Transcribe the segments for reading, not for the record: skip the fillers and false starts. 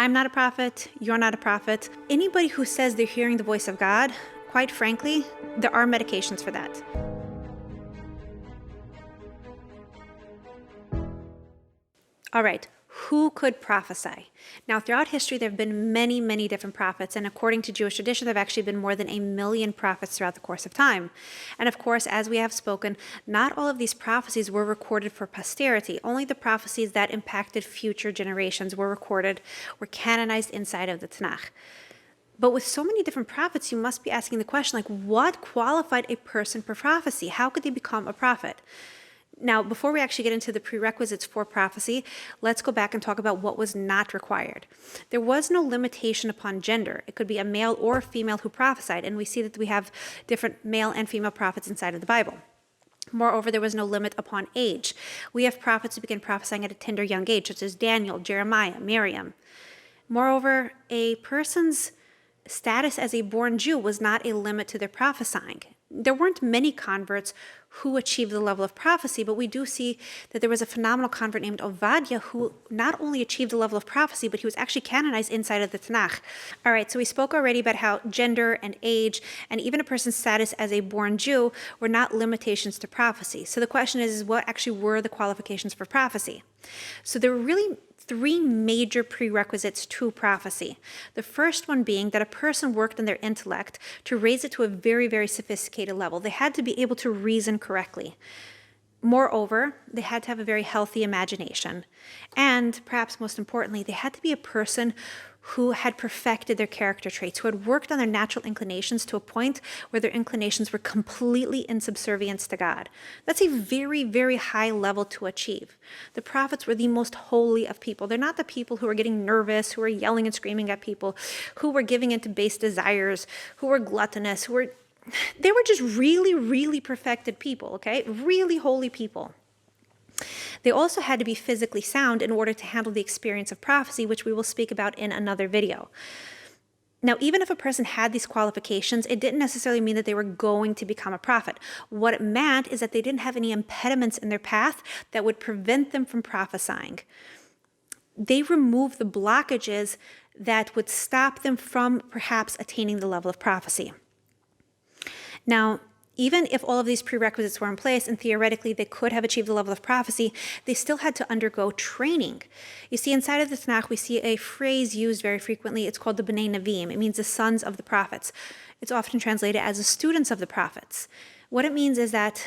I'm not a prophet, you're not a prophet. Anybody who says they're hearing the voice of God, quite frankly, there are medications for that. All right, who could prophesy? Now, throughout history, there have been many, many different prophets, and according to Jewish tradition, there have actually been more than 1 million prophets throughout the course of time. And of course, as we have spoken, not all of these prophecies were recorded for posterity. Only the prophecies that impacted future generations were recorded, were canonized inside of the Tanakh. But with so many different prophets, you must be asking the question, like, what qualified a person for prophecy? How could they become a prophet? Now, before we actually get into the prerequisites for prophecy, let's go back and talk about what was not required. There was no limitation upon gender. It could be a male or a female who prophesied, and we see that we have different male and female prophets inside of the Bible. Moreover, there was no limit upon age. We have prophets who began prophesying at a tender young age, such as Daniel, Jeremiah, Miriam. Moreover, a person's status as a born Jew was not a limit to their prophesying. There weren't many converts who achieved the level of prophecy, but we do see that there was a phenomenal convert named Ovadia who not only achieved the level of prophecy, but he was actually canonized inside of the Tanakh. All right, so we spoke already about how gender and age and even a person's status as a born Jew were not limitations to prophecy. So the question is what actually were the qualifications for prophecy? So there were really 3 major prerequisites to prophecy. The first one being that a person worked on their intellect to raise it to a very, very sophisticated level. They had to be able to reason correctly. Moreover, they had to have a very healthy imagination. And perhaps most importantly, they had to be a person who had perfected their character traits, who had worked on their natural inclinations to a point where their inclinations were completely in subservience to God. That's a very, very high level to achieve. The prophets were the most holy of people. They're not the people who are getting nervous, who are yelling and screaming at people, who were giving into base desires, who were gluttonous, they were just really, really perfected people, okay? Really holy people. They also had to be physically sound in order to handle the experience of prophecy, which we will speak about in another video. Now, even if a person had these qualifications, it didn't necessarily mean that they were going to become a prophet. What it meant is that they didn't have any impediments in their path that would prevent them from prophesying. They removed the blockages that would stop them from perhaps attaining the level of prophecy. Now, even if all of these prerequisites were in place and theoretically they could have achieved the level of prophecy, they still had to undergo training. You see, inside of the Tanakh, we see a phrase used very frequently. It's called the B'nai Nevi'im. It means the sons of the prophets. It's often translated as the students of the prophets. What it means is that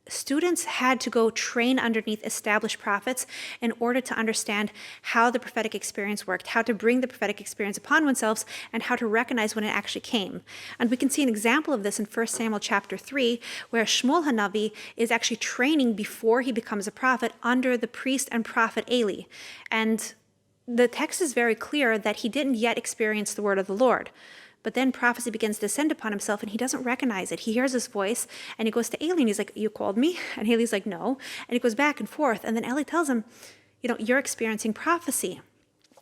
students had to go train underneath established prophets in order to understand how the prophetic experience worked, how to bring the prophetic experience upon oneself, and how to recognize when it actually came. And we can see an example of this in 1 Samuel chapter 3, where Shmuel Hanavi is actually training before he becomes a prophet under the priest and prophet Eli. And the text is very clear that he didn't yet experience the word of the Lord. But then prophecy begins to descend upon himself and he doesn't recognize it. He hears his voice and he goes to Eli and he's like, "You called me?" And Eli's like, "No." And he goes back and forth. And then Eli tells him, "You're experiencing prophecy."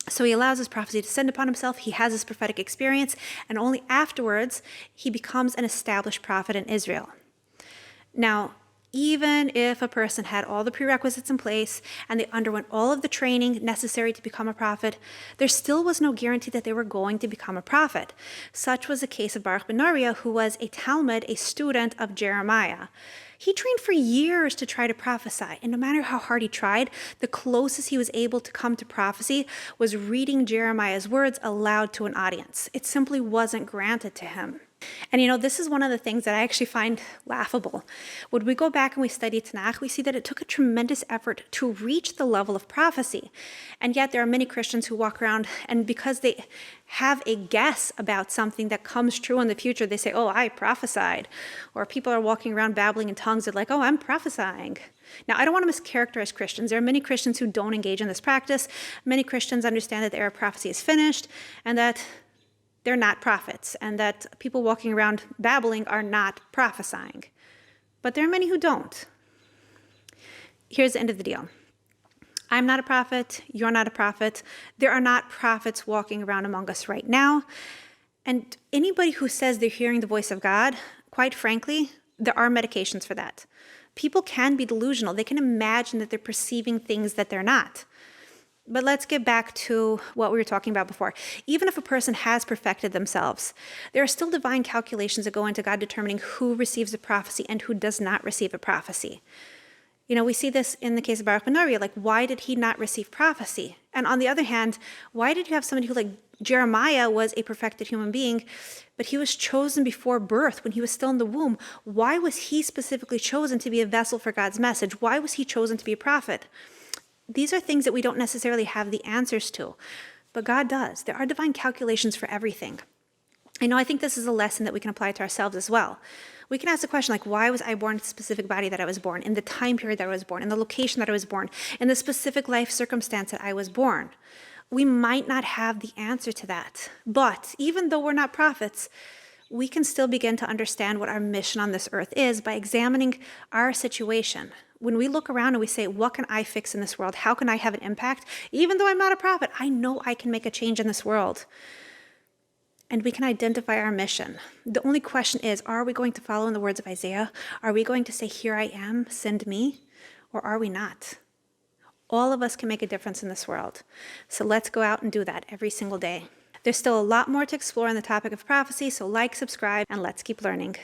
So he allows his prophecy to descend upon himself. He has this prophetic experience. And only afterwards, he becomes an established prophet in Israel. Now, even if a person had all the prerequisites in place and they underwent all of the training necessary to become a prophet, there still was no guarantee that they were going to become a prophet. Such was the case of Baruch ben Neriah, who was a Talmud, a student of Jeremiah. He trained for years to try to prophesy, and no matter how hard he tried, the closest he was able to come to prophecy was reading Jeremiah's words aloud to an audience. It simply wasn't granted to him. And this is one of the things that I actually find laughable. When we go back and we study Tanakh, we see that it took a tremendous effort to reach the level of prophecy. And yet there are many Christians who walk around and because they have a guess about something that comes true in the future, they say, "Oh, I prophesied." Or people are walking around babbling in tongues and like, "Oh, I'm prophesying." Now, I don't want to mischaracterize Christians. There are many Christians who don't engage in this practice. Many Christians understand that the era of prophecy is finished and that they're not prophets, and that people walking around babbling are not prophesying. But there are many who don't. Here's the end of the deal. I'm not a prophet, you're not a prophet. There are not prophets walking around among us right now. And anybody who says they're hearing the voice of God, quite frankly, there are medications for that. People can be delusional. They can imagine that they're perceiving things that they're not. But let's get back to what we were talking about before. Even if a person has perfected themselves, there are still divine calculations that go into God determining who receives a prophecy and who does not receive a prophecy. We see this in the case of Baruch ben Neriah, like, why did he not receive prophecy? And on the other hand, why did you have somebody who, like Jeremiah, was a perfected human being, but he was chosen before birth when he was still in the womb? Why was he specifically chosen to be a vessel for God's message? Why was he chosen to be a prophet? These are things that we don't necessarily have the answers to, but God does. There are divine calculations for everything. I think this is a lesson that we can apply to ourselves as well. We can ask the question, like, why was I born in the specific body that I was born, in the time period that I was born, in the location that I was born, in the specific life circumstance that I was born? We might not have the answer to that, but even though we're not prophets, we can still begin to understand what our mission on this earth is by examining our situation. When we look around and we say, what can I fix in this world? How can I have an impact? Even though I'm not a prophet, I know I can make a change in this world. And we can identify our mission. The only question is, are we going to follow in the words of Isaiah? Are we going to say, here I am, send me? Or are we not? All of us can make a difference in this world. So let's go out and do that every single day. There's still a lot more to explore on the topic of prophecy, so like, subscribe, and let's keep learning.